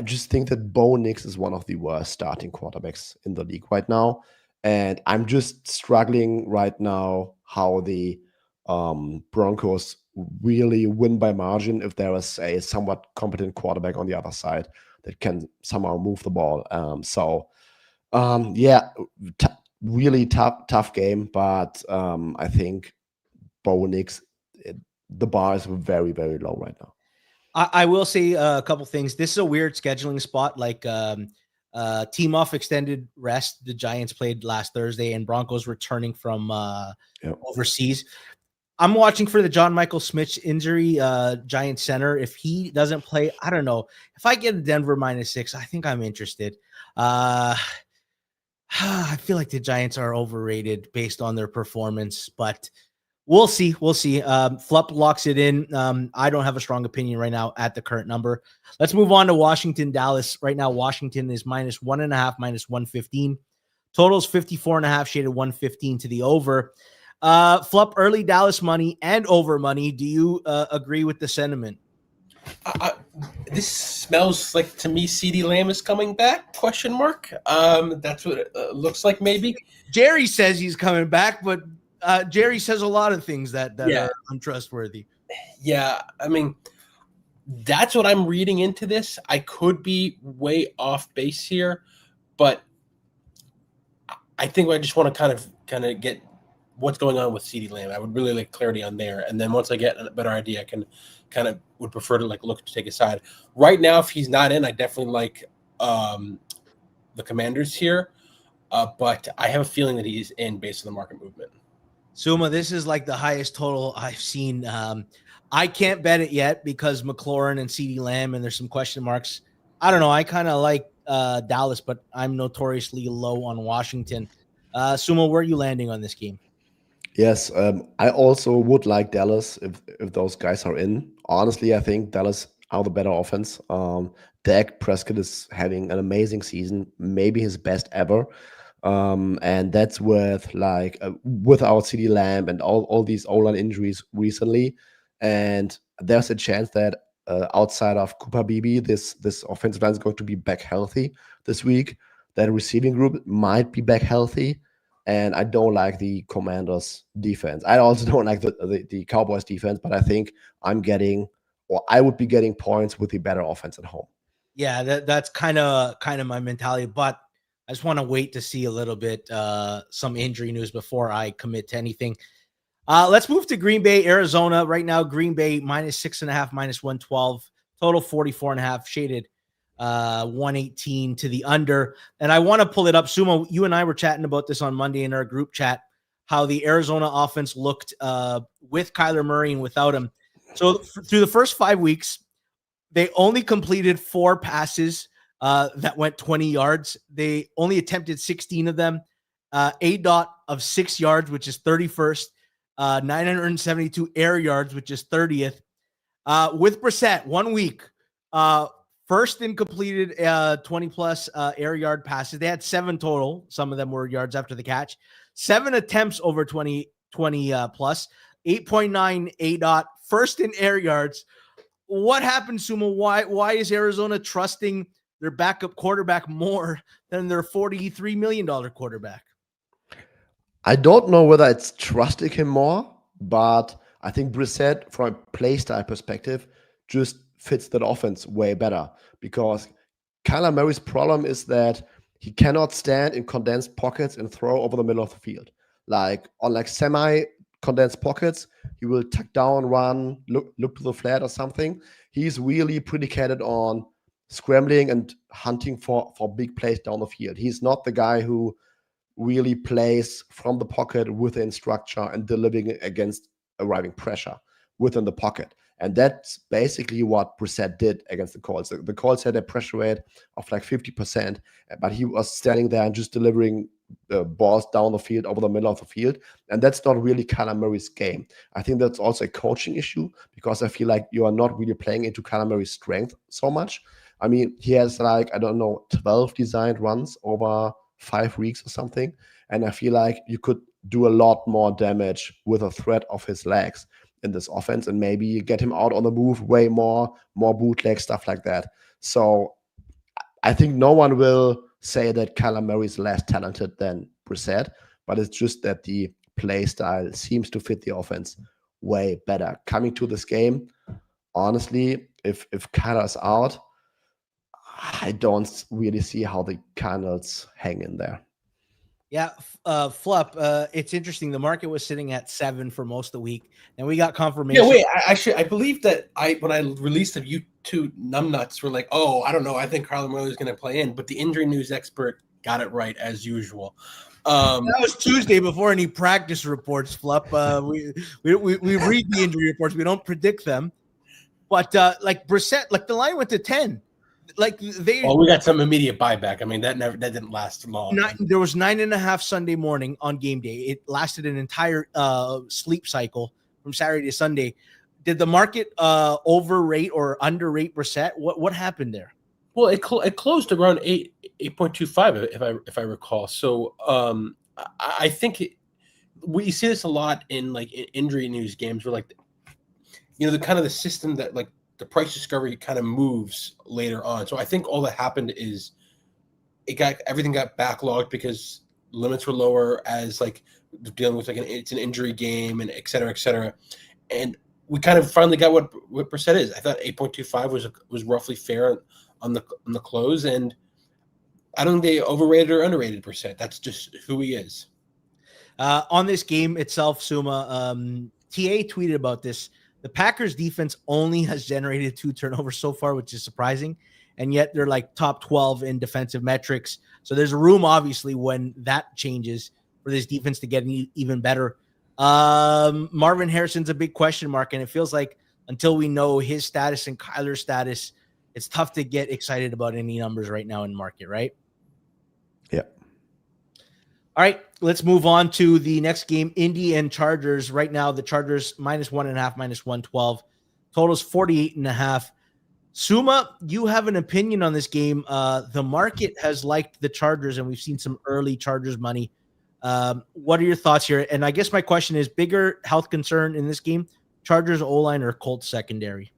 just think that Bo Nix is one of the worst starting quarterbacks in the league right now. And I'm just struggling right now how the Broncos really win by margin if there is a somewhat competent quarterback on the other side that can somehow move the ball. Really tough game, but I think Bo Nix, the bar is very, very low right now. I will say a couple things. This is a weird scheduling spot. Like team off extended rest. The Giants played last Thursday, and Broncos returning from overseas. I'm watching for the John Michael Smith injury, Giant center. If he doesn't play, I don't know. If I get a Denver -6, I think I'm interested. I feel like the Giants are overrated based on their performance, but we'll see. We'll see. Flup locks it in. I don't have a strong opinion right now at the current number. Let's move on to Washington, Dallas. Right now, Washington is -1.5, -115. Totals 54.5, shaded 115 to the over. Flup, early Dallas money and over money. Do you agree with the sentiment? This smells like, to me, CeeDee Lamb is coming back, question mark. That's what it looks like, maybe. Jerry says he's coming back, but Jerry says a lot of things that are untrustworthy. Yeah, I mean, that's what I'm reading into this. I could be way off base here, but I think I just want to kind of get what's going on with CeeDee Lamb. I would really like clarity on there, and then once I get a better idea, I can would prefer to look to take a side. Right now, if he's not in, I definitely like the Commanders here, but I have a feeling that he's in based on the market movement. Suuma, this is like the highest total I've seen. I can't bet it yet because McLaurin and CeeDee Lamb, and there's some question marks. I don't know. I kind of like Dallas, but I'm notoriously low on Washington. Suuma, where are you landing on this game? Yes, I also would like Dallas if those guys are in. Honestly, I think Dallas are the better offense. Dak Prescott is having an amazing season, maybe his best ever. And that's with without CeeDee Lamb and all these O-line injuries recently. And there's a chance that outside of Cooper Beebe, this offensive line is going to be back healthy this week. That receiving group might be back healthy. And I don't like the Commanders defense. I also don't like the Cowboys defense, but I think I would be getting points with the better offense at home. Yeah, that's kind of my mentality, but I just want to wait to see a little bit some injury news before I commit to anything. Let's move to Green Bay, Arizona. Right now, Green Bay -6.5, -112, total 44.5, shaded 118 to the under. And I want to pull it up. Suuma, you and I were chatting about this on Monday in our group chat, how the Arizona offense looked with Kyler Murray and without him. So through the first 5 weeks, they only completed 4 passes that went 20 yards. They only attempted 16 of them. A of 6 yards, which is 31st. 972 air yards, which is 30th. With Brissett, 1 week, first in completed 20-plus air yard passes. They had 7 total. Some of them were yards after the catch. 7 attempts over 20 plus. 8.9 A. First in air yards. What happened, Suuma? Why is Arizona trusting their backup quarterback more than their $43 million quarterback? I don't know whether it's trusting him more, but I think Brissett, from a play style perspective, just fits that offense way better, because Kyler Murray's problem is that he cannot stand in condensed pockets and throw over the middle of the field. Like on semi-condensed pockets, he will tuck down, run, look to the flat or something. He's really predicated on scrambling and hunting for big plays down the field. He's not the guy who really plays from the pocket within structure and delivering against arriving pressure within the pocket. And that's basically what Brissett did against the Colts. The Colts had a pressure rate of like 50%, but he was standing there and just delivering balls down the field, over the middle of the field. And that's not really Kyler Murray's game. I think that's also a coaching issue, because I feel like you are not really playing into Kyler Murray's strength so much. I mean, he has 12 designed runs over 5 weeks or something. And I feel like you could do a lot more damage with a threat of his legs in this offense, and maybe get him out on the move way more bootleg, stuff like that. So I think no one will say that Kyler Murray is less talented than Brissett, but it's just that the play style seems to fit the offense way better. Coming to this game, honestly, if Kyler's out, I don't really see how the Cardinals hang in there. Yeah, Flup, it's interesting. The market was sitting at 7 for most of the week, and we got confirmation. Yeah, wait. I believe that when I released the you two numbnuts were like, oh, I don't know. I think Kyler Murray is going to play in, but the injury news expert got it right as usual. That was Tuesday before any practice reports, Flup. We read the injury reports. We don't predict them. But Brissett, the line went to 10. We got some immediate buyback. I mean, that didn't last long. There was 9.5 Sunday morning on game day. It lasted an entire sleep cycle from Saturday to Sunday. Did the market overrate or underrate Brissett? What happened there? Well, it closed around 8.25 if I recall. So I think we see this a lot in injury news games where the kind of the system that the price discovery kind of moves later on. So I think all that happened is everything got backlogged because limits were lower as dealing with it's an injury game and et cetera, et cetera. And we kind of finally got what Brissett is. I thought 8.25 was roughly fair on the close, and I don't think they overrated or underrated Brissett. That's just who he is. On this game itself, Suuma, TA tweeted about this. The Packers defense only has generated 2 turnovers so far, which is surprising. And yet they're top 12 in defensive metrics. So there's room, obviously, when that changes for this defense to get even better. Marvin Harrison's a big question mark. And it feels like until we know his status and Kyler's status, it's tough to get excited about any numbers right now in market, right? Yeah. All right, let's move on to the next game, Indy and Chargers. Right now, the Chargers -1.5, -112. Totals 48.5. Suuma, you have an opinion on this game. The market has liked the Chargers, and we've seen some early Chargers money. What are your thoughts here? And I guess my question is, bigger health concern in this game, Chargers O-line or Colts secondary?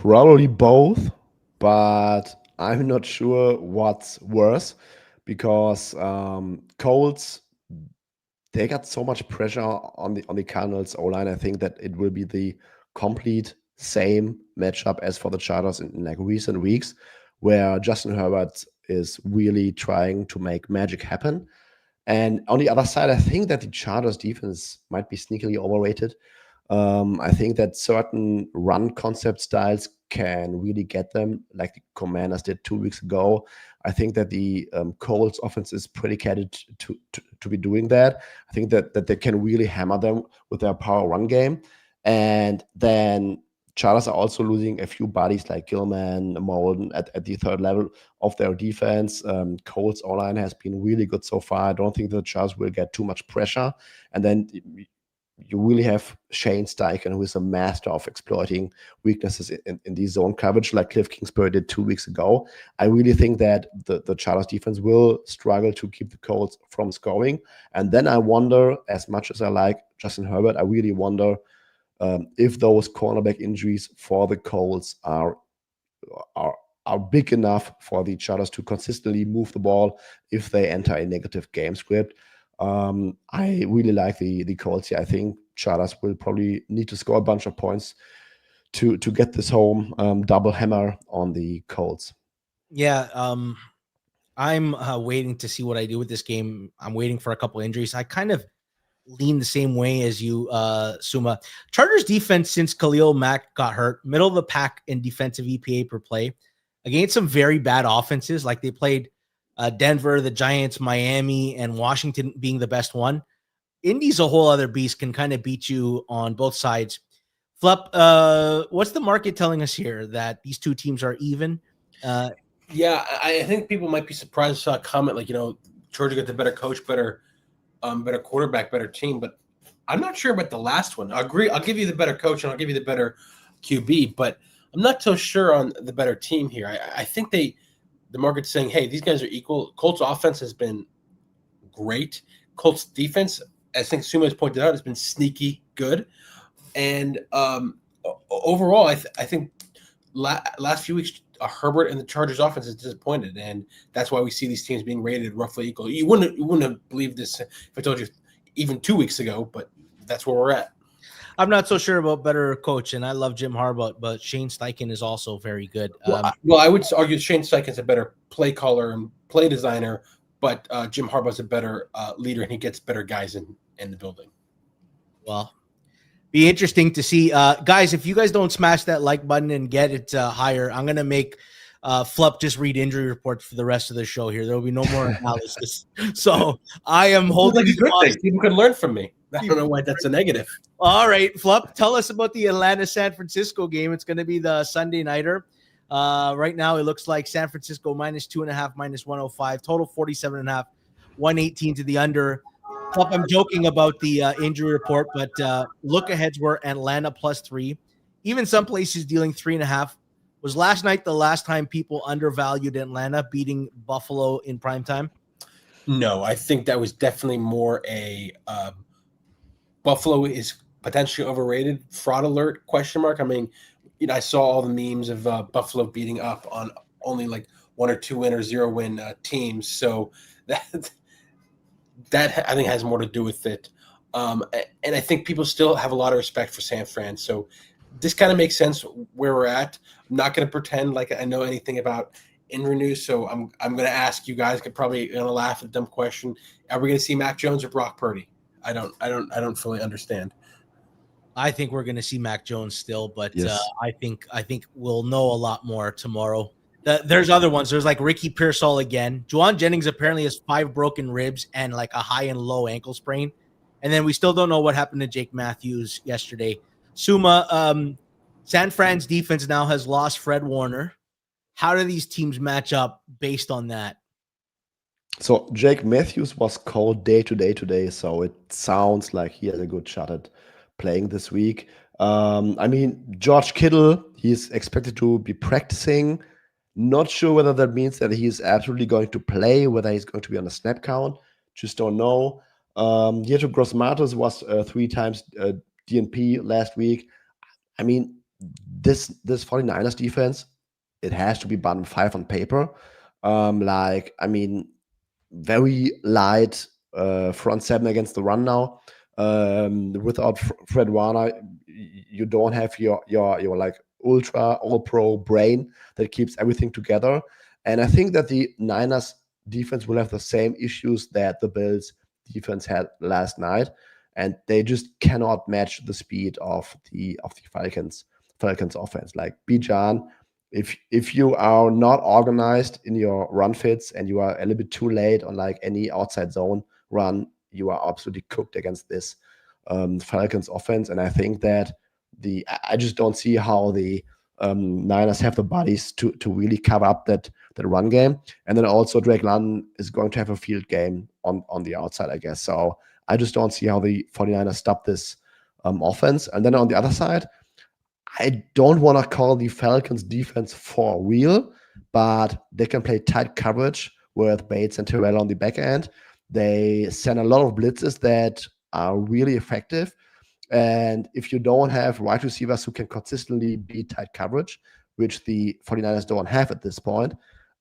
Probably both, but I'm not sure what's worse because Colts, they got so much pressure on the Cardinals O line. I think that it will be the complete same matchup as for the Chargers in like recent weeks, where Justin Herbert is really trying to make magic happen. And on the other side, I think that the Chargers defense might be sneakily overrated. I think that certain run concept styles can really get them, like the Commanders did 2 weeks ago. I think that the Colts offense is predicated to be doing that. I think that they can really hammer them with their power run game. And then Chargers are also losing a few bodies like Gilman, Molden at the third level of their defense. Colts O-line has been really good so far. I don't think the Chargers will get too much pressure. And then you really have Shane Steichen, who is a master of exploiting weaknesses in the zone coverage, like Cliff Kingsbury did 2 weeks ago. I really think that the Chargers defense will struggle to keep the Colts from scoring. And then I wonder, as much as I like Justin Herbert, I really wonder if those cornerback injuries for the Colts are big enough for the Chargers to consistently move the ball if they enter a negative game script. I really like the Colts here. I think Chargers will probably need to score a bunch of points to get this home double hammer on the Colts. Yeah, I'm waiting to see what I do with this game. I'm waiting for a couple injuries. I kind of lean the same way as you, Suuma. Chargers defense since Khalil Mack got hurt, middle of the pack in defensive EPA per play against some very bad offenses. Like they played Denver, the Giants, Miami, and Washington being the best one. Indy's a whole other beast, can kind of beat you on both sides. Flup, what's the market telling us here, that these two teams are even? Yeah, I think people might be surprised. I saw a comment like, Georgia got the better coach, better quarterback, better team, but I'm not sure about the last one. I agree. I'll give you the better coach and I'll give you the better QB, but I'm not so sure on the better team here. I think the market's saying, hey, these guys are equal. Colts offense has been great. Colts defense, as I think Suuma has pointed out, has been sneaky good. And overall, I think last few weeks, Herbert and the Chargers offense is disappointed, and that's why we see these teams being rated roughly equal. You wouldn't have believed this if I told you even 2 weeks ago, but that's where we're at. I'm not so sure about better coach, and I love Jim Harbaugh, but Shane Steichen is also very good. Well, I would argue Shane Steichen's a better play caller and play designer, but Jim Harbaugh's a better leader, and he gets better guys in the building. Well, be interesting to see. Guys, if you guys don't smash that like button and get it higher, I'm going to make Flup just read injury reports for the rest of the show here. There will be no more analysis. So I am holding like a good thing. People can learn from me. I don't know why that's a negative. All right, Flup, tell us about the Atlanta-San Francisco game. It's going to be the Sunday nighter. Right now, it looks like San Francisco -2.5, -105, total 47.5, 118 to the under. I'm joking about the injury report, but look aheads were Atlanta +3. Even some places dealing 3.5. Was last night the last time people undervalued Atlanta beating Buffalo in primetime? No, I think that was definitely more a Buffalo is potentially overrated. Fraud alert ? I mean, I saw all the memes of Buffalo beating up on only like 1 or 2 win or 0 win teams. So that I think has more to do with it. And I think people still have a lot of respect for San Fran. So this kind of makes sense where we're at. I'm not going to pretend like I know anything about injury news. So I'm going to ask you guys, could probably going to laugh at a dumb question. Are we going to see Mac Jones or Brock Purdy? I don't fully understand. I think we're going to see Mac Jones still, but Yes. I think we'll know a lot more tomorrow. There's other ones. There's like Ricky Pearsall again. Juwan Jennings apparently has 5 broken ribs and like a high and low ankle sprain. And then we still don't know what happened to Jake Matthews yesterday. Suuma, San Fran's defense now has lost Fred Warner. How do these teams match up based on that? So Jake Matthews was called day to day today, so it sounds like he has a good shot at playing this week. I mean, George Kittle, he's expected to be practicing. Not sure whether that means that he's absolutely going to play, whether he's going to be on a snap count. Just don't know. Dieto Gross-Matos was 3 times DNP last week. I mean, this 49ers defense, it has to be bottom 5 on paper. Very light front 7 against the run now. Without Fred Warner, you don't have your like ultra all pro brain that keeps everything together. And I think that the Niners defense will have the same issues that the Bills defense had last night, and they just cannot match the speed of the Falcons offense. Like Bijan, if you are not organized in your run fits and you are a little bit too late on like any outside zone run, you are absolutely cooked against this Falcons offense. And I think that I just don't see how the Niners have the bodies to really cover up that run game. And then also Drake London is going to have a field game on the outside, I guess. So I just don't see how the 49ers stop this offense. And then on the other side, I don't want to call the Falcons defense for real, but they can play tight coverage with Bates and Terrell on the back end. They send a lot of blitzes that are really effective. And if you don't have wide receivers who can consistently beat tight coverage, which the 49ers don't have at this point,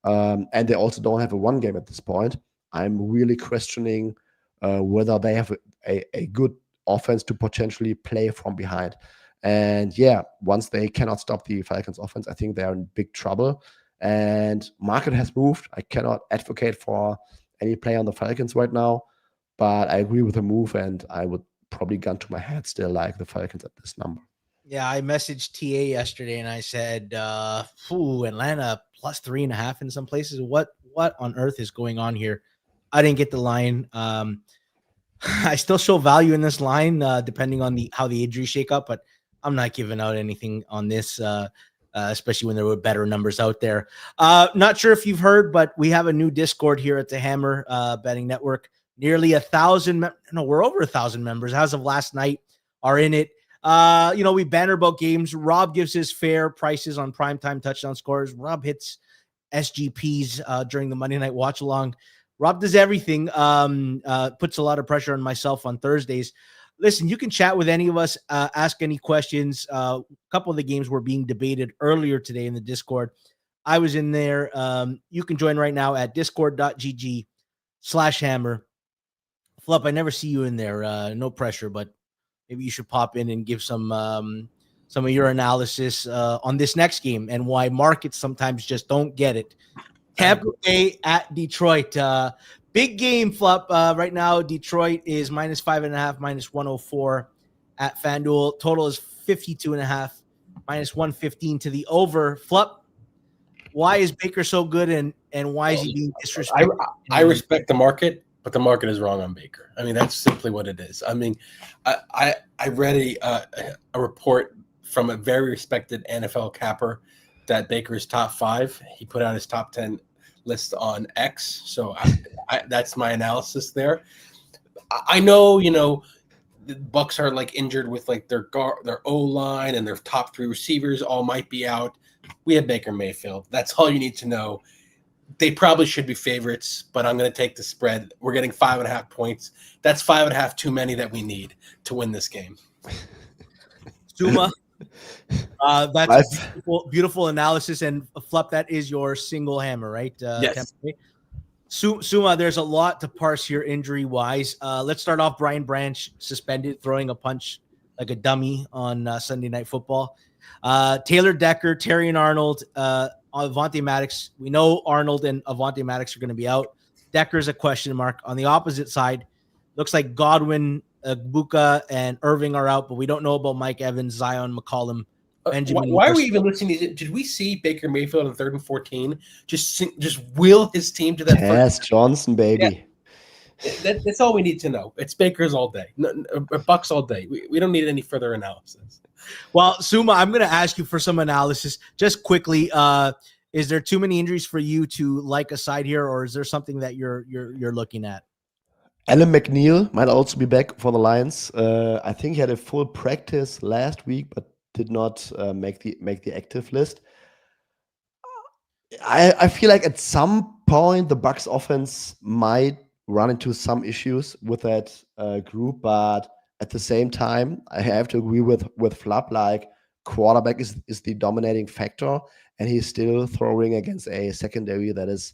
and they also don't have a run game at this point, I'm really questioning whether they have a good offense to potentially play from behind. And yeah, once they cannot stop the Falcons offense, I think they're in big trouble. And market has moved. I cannot advocate for any play on the Falcons right now, but I agree with the move, and I would probably gun to my head still like the Falcons at this number. Yeah, I messaged TA yesterday and I said, Atlanta plus 3.5 in some places. What on earth is going on here? I didn't get the line. I still show value in this line, depending on how the injuries shake up, but I'm not giving out anything on this, especially when there were better numbers out there. Not sure if you've heard, but we have a new Discord here at the Hammer Betting Network. Nearly 1,000. We're over 1,000 members as of last night are in it. We banter about games. Rob gives his fair prices on primetime touchdown scores. Rob hits SGPs during the Monday Night Watch Along. Rob does everything. Puts a lot of pressure on myself on Thursdays. Listen, you can chat with any of us, ask any questions. A couple of the games were being debated earlier today in the Discord. I was in there. You can join right now at discord.gg/hammer. Flup, I never see you in there. No pressure, but maybe you should pop in and give some of your analysis on this next game and why markets sometimes just don't get it. Tampa Bay at Detroit. Big game, Flup. Right now, Detroit is -5.5, -104 at FanDuel. Total is 52.5, -115 to the over. Flup, why is Baker so good and why is he being disrespected? I respect the market, but the market is wrong on Baker. I mean, that's simply what it is. I mean, I read a report from a very respected NFL capper that Baker is top 5. He put out his top 10 list on X. So that's my analysis there. I know, the Bucs are like injured with like their O-line and their top 3 receivers all might be out. We have Baker Mayfield. That's all you need to know. They probably should be favorites, but I'm going to take the spread. We're getting 5.5 points. That's 5.5 too many that we need to win this game. Suuma, that's beautiful analysis. And Flup, that is your single hammer, right? Yes. Suuma, there's a lot to parse here injury-wise. Let's start off. Brian Branch suspended, throwing a punch like a dummy on Sunday Night Football. Taylor Decker, Terrion Arnold, Avonte Maddox. We know Arnold and Avonte Maddox are going to be out. Decker's a question mark. On the opposite side, looks like Godwin, Buka, and Irving are out, but we don't know about Mike Evans, Zion, McCollum, Benjamin. Why are we even listening? Did we see Baker Mayfield on 3rd and 14 just will his team to that? Yes, Johnson, baby. Yeah. That's all we need to know. It's Baker's all day, Bucks all day. We don't need any further analysis. Well, Suuma, I'm going to ask you for some analysis just quickly. Is there too many injuries for you to like a side here, or is there something that you're looking at? Alan McNeil might also be back for the Lions. I think he had a full practice last week, but did not make the active list. I feel like at some point the Bucs offense might run into some issues with that group, but at the same time, I have to agree with Flup. Like quarterback is the dominating factor, and he's still throwing against a secondary that is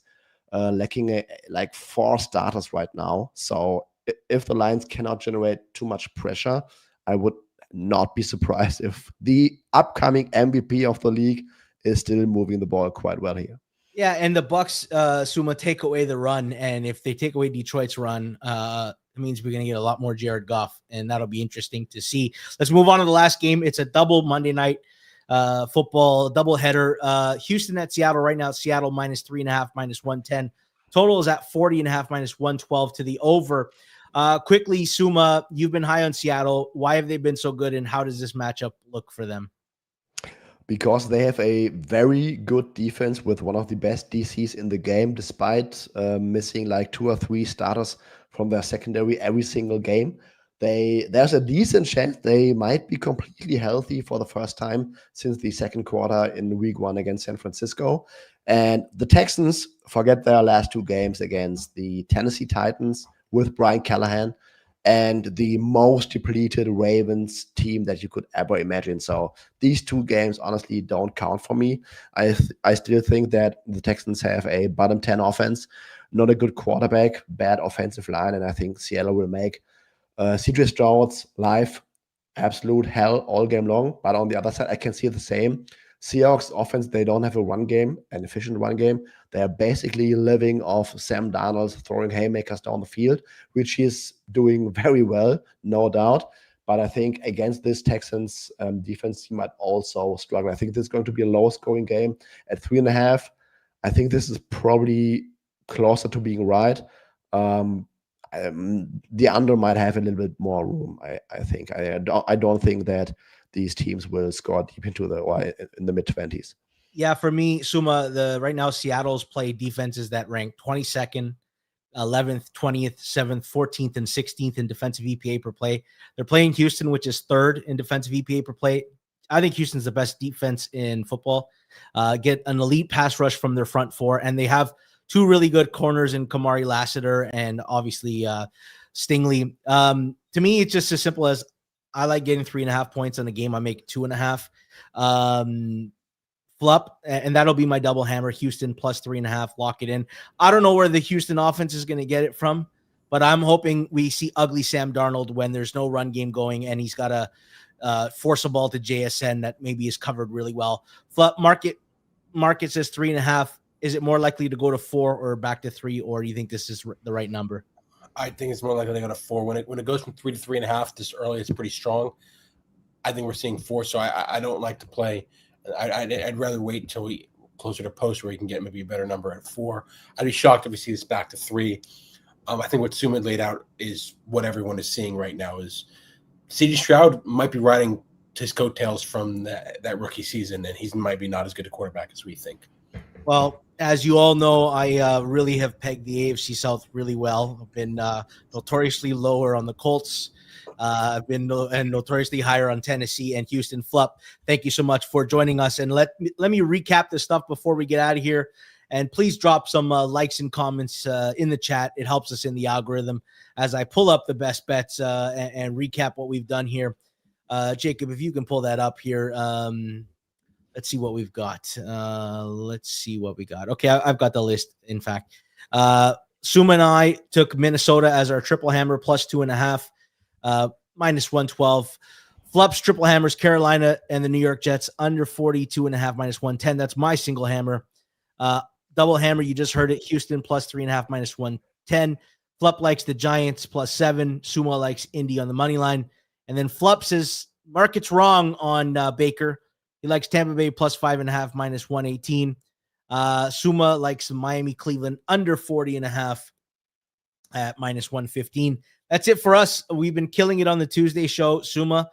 lacking like 4 starters right now. So if the Lions cannot generate too much pressure, I would not be surprised if the upcoming MVP of the league is still moving the ball quite well here. Yeah, and the Bucks, Suuma, take away the run, and if they take away Detroit's run, it means we're going to get a lot more Jared Goff, and that'll be interesting to see. Let's move on to the last game. It's a double Monday night football doubleheader. Houston at Seattle right now. Seattle -3.5, -110. Total is at 40.5, -112 to the over. Quickly, Suuma, you've been high on Seattle. Why have they been so good, and how does this matchup look for them? Because they have a very good defense with one of the best DCs in the game, despite missing like 2 or 3 starters from their secondary every single game. There's a decent chance they might be completely healthy for the first time since the second quarter in week 1 against San Francisco. And the Texans forget their last 2 games against the Tennessee Titans with Brian Callahan and the most depleted Ravens team that you could ever imagine. So these 2 games honestly don't count for me. I still think that the Texans have a bottom 10 offense, not a good quarterback, bad offensive line, and I think Seattle will make CJ Stroud's life absolute hell all game long. But on the other side, I can see the same. Seahawks offense, they don't have a run game, an efficient run game. They're basically living off Sam Darnold throwing haymakers down the field, which he's doing very well, no doubt. But I think against this Texans defense, he might also struggle. I think this is going to be a low-scoring game at 3.5. I think this is probably closer to being right. The under might have a little bit more room. I think. I don't think that these teams will score deep into in the mid-20s. Yeah, for me, Suuma, right now Seattle's play defenses that rank 22nd, 11th, 20th, 7th, 14th, and 16th in defensive EPA per play. They're playing Houston, which is 3rd in defensive EPA per play. I think Houston's the best defense in football. Get an elite pass rush from their front 4, and they have 2 really good corners in Kamari Lassiter and obviously Stingley. To me, it's just as simple as I like getting 3.5 points on the game. I make 2.5. Flup, and that'll be my double hammer. Houston plus 3.5. Lock it in. I don't know where the Houston offense is going to get it from, but I'm hoping we see ugly Sam Darnold when there's no run game going and he's got to force a ball to JSN that maybe is covered really well. Flup, market says 3.5. Is it more likely to go to 4 or back to 3, or do you think this is the right number? I think it's more likely to go to 4. When it goes from 3 to 3.5 this early, it's pretty strong. I think we're seeing 4, so I don't like to play. I'd rather wait until we closer to post where you can get maybe a better number at 4. I'd be shocked if we see this back to 3. I think what Suuma laid out is what everyone is seeing right now. Is CJ Stroud might be riding his coattails from that rookie season, and he might be not as good a quarterback as we think. Well, as you all know, I really have pegged the AFC South really well. I've been notoriously lower on the Colts. I've been notoriously higher on Tennessee and Houston. Flup, thank you so much for joining us. And let me recap this stuff before we get out of here. And please drop some likes and comments in the chat. It helps us in the algorithm as I pull up the best bets and recap what we've done here. Jacob, if you can pull that up here. Let's see what we've got. Let's see what we got. Okay, I've got the list, in fact. Suuma and I took Minnesota as our triple hammer, plus 2.5, -112. Flup's triple hammers, Carolina and the New York Jets, under 42.5, -110. That's my single hammer. Double hammer, you just heard it, Houston, plus 3.5, -110. Flup likes the Giants, plus 7. Suuma likes Indy on the money line. And then Flup says, market's wrong on Baker. He likes Tampa Bay plus 5.5, -118. Suuma likes Miami, Cleveland under 40.5 at -115. That's it for us. We've been killing it on the Tuesday show. Suuma,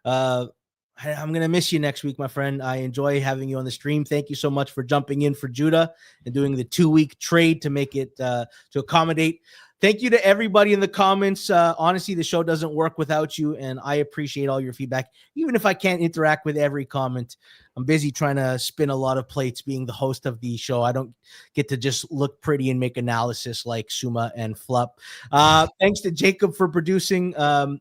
I'm going to miss you next week, my friend. I enjoy having you on the stream. Thank you so much for jumping in for Judah and doing the 2-week trade to make it to accommodate. Thank you to everybody in the comments. Honestly, the show doesn't work without you, and I appreciate all your feedback. Even if I can't interact with every comment, I'm busy trying to spin a lot of plates being the host of the show. I don't get to just look pretty and make analysis like Suuma and Flup. Thanks to Jacob for producing, and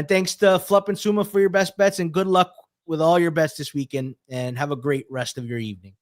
thanks to Flup and Suuma for your best bets, and good luck with all your bets this weekend, and have a great rest of your evening.